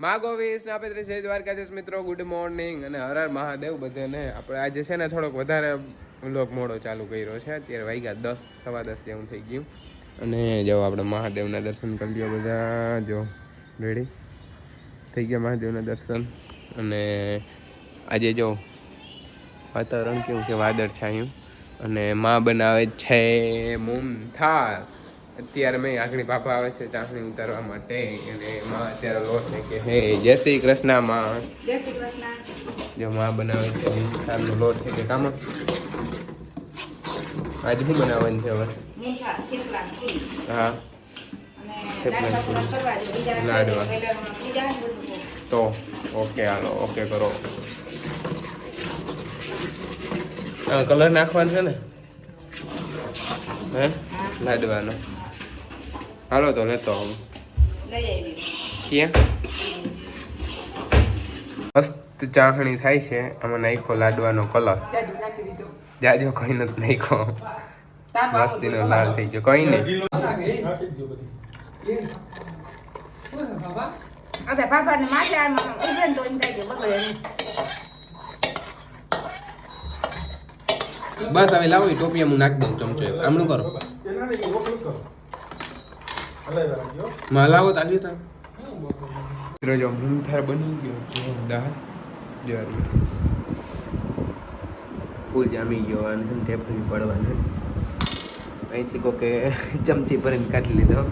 માગોવીસ નાપેત્રીસ જય દ્વારકાધીશ મિત્રો, good morning અને હર હર મહાદેવ બધાને. આપણે આજે છે ને થોડોક વધારે વ્લોગ મોડો ચાલુ કર્યો છે. અત્યારે વાગ્યા 10 સવા 10 જેવું થઈ ગયું. અને જો આપણે મહાદેવના દર્શન કરી લ્યો બધા. જો રેડી થઈ ગયા મહાદેવના દર્શન. અને આજે જો વાતાવરણ કેવું છે, વાદળ છાયું. અને માં બનાવે છે મૂંગથાળ. અત્યારે મેં આગળ બાપા આવે છે ચાસણી ઉતારવા માટે. અને માં અત્યારે લોટ ને કે હે જય શ્રી કૃષ્ણ માં. જય શ્રી કૃષ્ણ. જો માં બનાવે છે મૂંગથાળનો લોટ છે કે કામ. આજે શું બનાવવાનું છે હવે? હા લાડવા. તો ઓકે હાલો ઓકે કરો. કલર નાખવાનો છે ને હે લાડવાનો. હાલો તો લેતો આવું. ક્યાં મસ્ત ચાસણી થાય છે. આમાં નાખો લાડવાનો કલર. જાજો કઈ નથી નાખો. મસ્તીનો લાલ થઈ ગયો. કઈ નહીં બસ હવે લાવો ટોપિયા હું નાખી દઉં ચમચો. આમનું કરો માં લાવો તાલ્યું તા. જો મૂંગથાળ બની ગયો જોરદાર. જોરદાર ફૂલ જામી ગયો. અને ટેપરી પડવાની અહીંથી કોકે ચમચી ભરીને કાઢી લીધો.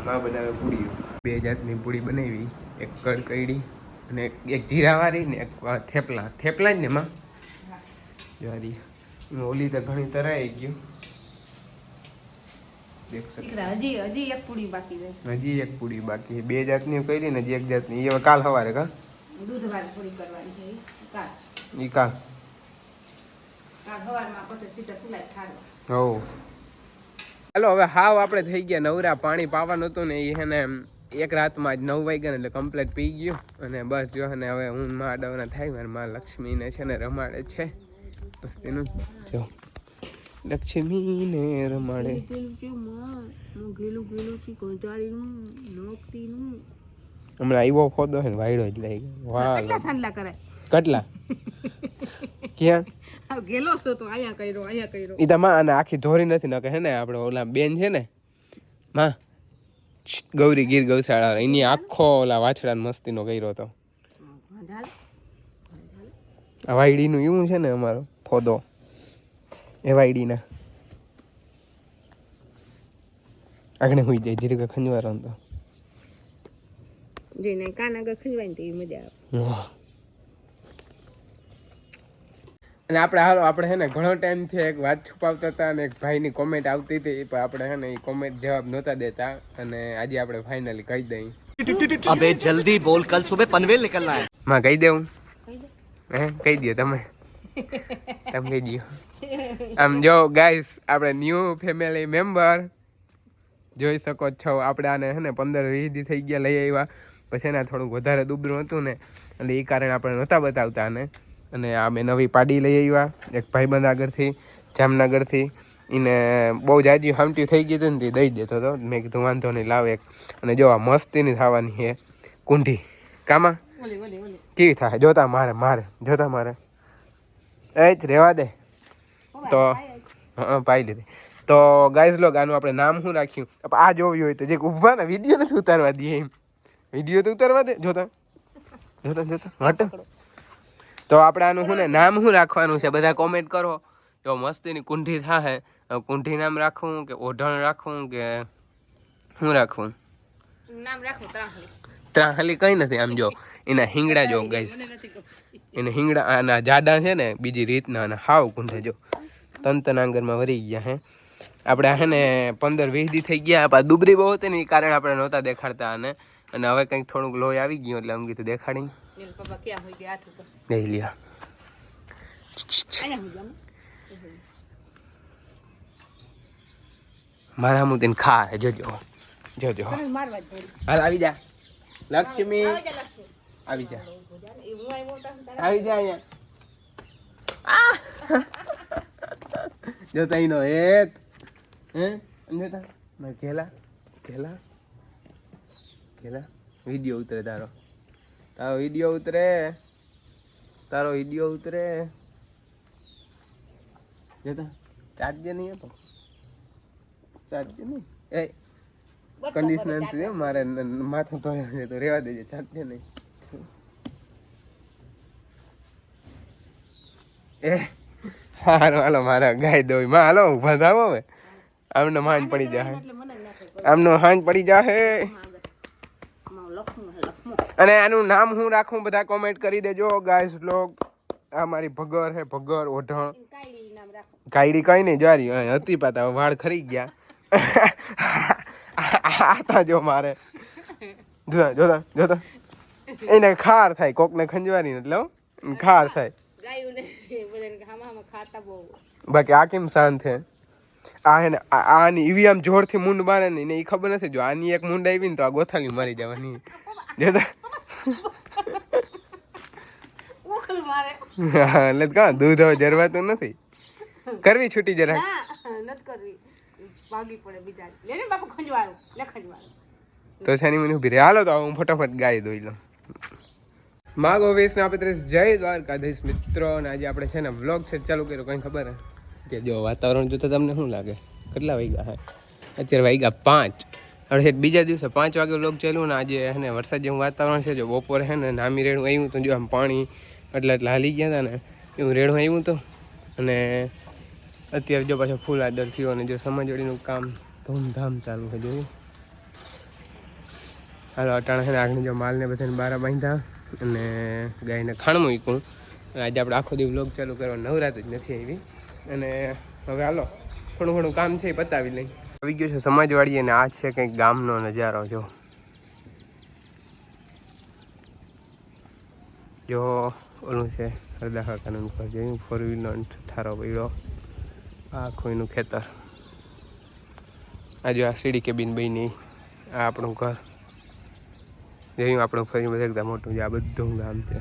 માં બનાવે પૂરી. 2 જાતની પૂરી બનાવી. એક કડકડી અને એક જીરાવાળી ને એક થેપલા. થેપલા જ ને માં જોરી. ઓલી તો ઘણી તરાઈ ગયું. હજી એક પૂરી બાકી છે. હજી એક પૂરી બાકી. 2 જાતની કરી ને હજી 1 જાતની. એ કાલ સવારે કા દૂધવાળી પૂરી કરવાની છે. કાલ ઈ કાલ સવારમાં પછી સીટા સુલાઈ ઠારવા. હો હાલો હવે હાવ આપણે થઈ ગયા નવરા. પાણી પાવાનું હતું ને એ હે ને એક રાતમાં જ 9 વાગ્યા ને એટલે કમ્પ્લીટ પી ગયું. અને બસ જો ને હવે હું માં ડવના થાય મારે માં લક્ષ્મીને છે ને રમાડે છે મસ્તીનું. જો લક્ષ્મીને રમાડે. હમણાં આવ્યો ફોદો છે ને વાયડો જ લઈ ગયો. વાહ કેટલા સાંડલા કરે. કેટલા ક્યાં ગેલો છો તો આયા કર્યો આયા કર્યો. ઈ તો માં અને આખી ધોરી નથી ન હે ને. આપણે ઓલા બેન છે ને માં ગૌરી ગીર ગૌશાળા એની આખો ઓલા વાછડા મસ્તીનો કર્યો હતો. આ વાયડીનું એવું છે ને અમારો ફોદો એ વાયડીના આગળ હોઈ જાય. જીરીક ખંજવારો તો જેને કાન આગળ ખંજવાય ને મજા આવે. અને આપણે હાલો આપણે હે ને ઘણો ટાઈમથી એક વાત છુપાવતા હતા અને એક ભાઈની કોમેન્ટ આવતી હતી પણ આપણે હે ને એ કોમેન્ટ જવાબ નહોતા દેતા. અને આજે આપણે ફાઇનલી કહી દઈ. અબે જલ્દી બોલ, કલ સુબહ પનવેલ निकलना है. માં કહી દેવું હે કહી દો તમે. તમે કહી દો. આમ જો ગાઈસ આપણે ન્યૂ ફેમિલી મેમ્બર જોઈ શકો છો. આપણે આને હે ને 15-20 દી થઈ ગયા લઈ આવ્યા. પછી એના થોડુંક વધારે દુબળું હતું ને એટલે એ કારણે આપણે નહોતા બતાવતા આને. અને આ મેં નવી પાડી લઈ આવ્યા એક ભાઈબંધ આગળથી જામનગરથી. એને બહુ જાજી હામટી થઈ ગઈ હતી ને દઈ દેતો હતો. મેં કીધું વાંધો નહીં લાવે એક. અને જો આ મસ્તીની થવાની છે કુંઢી. કામાં કેવી થાય જોતા મારે મારે જોતા મારે એ જ રહેવા દે. તો હા પાઈ લીધી. તો ગાઈઝ લોગ આનું આપણે નામ શું રાખ્યું આ જોવી હોય તો જે ઊભા ને વિડીયો નથી ઉતારવા દે એમ. વિડીયો તો ઉતારવા દે. જોતા જોતા જોતા હટ. તો આપણે આનું શું ને નામ શું રાખવાનું છે બધા કોમેન્ટ કરો. જો મસ્તીની કુંઢી થાય. કુંઢી નામ રાખવું કે ઓઢણ રાખવું કે શું રાખવું? નામ રાખો ત્રાહલી. ત્રાહલી કઈ નથી. આમ જો એના હિંગડા જો ગાઈસ. એને હિંગડા આના જાડા છે ને બીજી રીતના. અને હાવ કુંઢે જો તંતનાંગરમાં વરી ગયા હે. આપણે હે ને 15-20 દી થઈ ગયા. આપણે દુબરી બહુ હતી ને એ કારણે આપણે નહોતા દેખાડતા આને. અને હવે કંઈક થોડુંક લોહી આવી ગયું એટલે આમ કીધું દેખાડી ગઈ લ્યા. મારા હું તેને ખા જોજો જોજો. હાલ આવી જા લક્ષ્મી. આવી જા આવી જા અહીંયા. જોતા એનો હેત હે જોતા મેં ખેલા ખેલા ખેલા વિડીયો ઉતરે તારો. તારો વિડીયો ઉતરે જતા ચાર્જ નહીં હતો ચાર્જ નહીં એ કન્ડિશનર થી મારે માથું ધોયા તો રેવા દેજે ચાર્જ નહીં એ હાલો હાલો મારા ગાય દોઈ માં હાલો ઉભા થાવ હવે આમને હાંજ પડી જાય આમનો હાંજ પડી જાય અને આનું નામ હું રાખું બધા કોમેન્ટ કરી દેજો ગાઈસ લોગ આ મારી ભગર હે ભગર ઓઢણ કાયડી કઈ નહીં જારી હતી પાતા વાળ ખરી ગયા આતા જો મારે જોતા એને ખાર થાય કોકને ખંજવાની એટલે ખાર થાય બાકી આ કેમ શાંત છે આ હે ને આની એવી આમ જોરથી મૂંડ મારે ને એ ખબર નથી જો આની એક મૂંડ આવી ને તો આ ગોથાલી મારી જવાની જોતા એટલે કા દૂધ હવે જરવાતું નથી કરવી છૂટી જરા તો છે મને ઉભી રહે હાલો તો હું ફટાફટ ગાય દોઈ લઉં માગો વેસ ના આપણે જય દ્વારકાધીશ મિત્રો અને આજે આપણે છે ને વ્લોગ છે ચાલુ કર્યો કઈ ખબર હે કે જો વાતાવરણ જોતા તમને શું લાગે કેટલા વાગ્યા હે અત્યારે વાગ્યા 5 હવે બીજા દિવસે 5 વાગે વ્લોગ ચાલ્યું ને આજે હે ને વરસાદ જેવું વાતાવરણ છે જો બપોરે હે ને નામી રેડું આવ્યું તો જો આમ પાણી એટલે હાલી ગયા હતા ને એવું રેડું આવ્યું હતું અને અત્યારે જો પાછો ફૂલ આદર થયો અને જો સમજવડીનું કામ ધૂમધામ ચાલુ છે જોયું હાલો અટાણા છે ને આગળ જો માલને બધાને બારા બાંધ્યા અને ગાયને ખાણ મૂક્યું અને આજે આપણે આખો દિવસ વ્લોગ ચાલુ કરવા નવરાત જ નથી આવી અને હવે હાલો થોડું ઘણું કામ છે એ પતાવી લઈ આવી ગયું છે સમાજવાડી અને આ છે કંઈક ગામનો નજારો જો ઓલું છે હરદા કાકાનું ઘર જોયું 4 વ્હીલર ઠારો પડ્યો આખું એનું ખેતર આ જો આ સીડી કેબિન બની આ આપણું ઘર જોયું આપણું ફરી બધા એકદમ મોટું છે આ બધું ગામ છે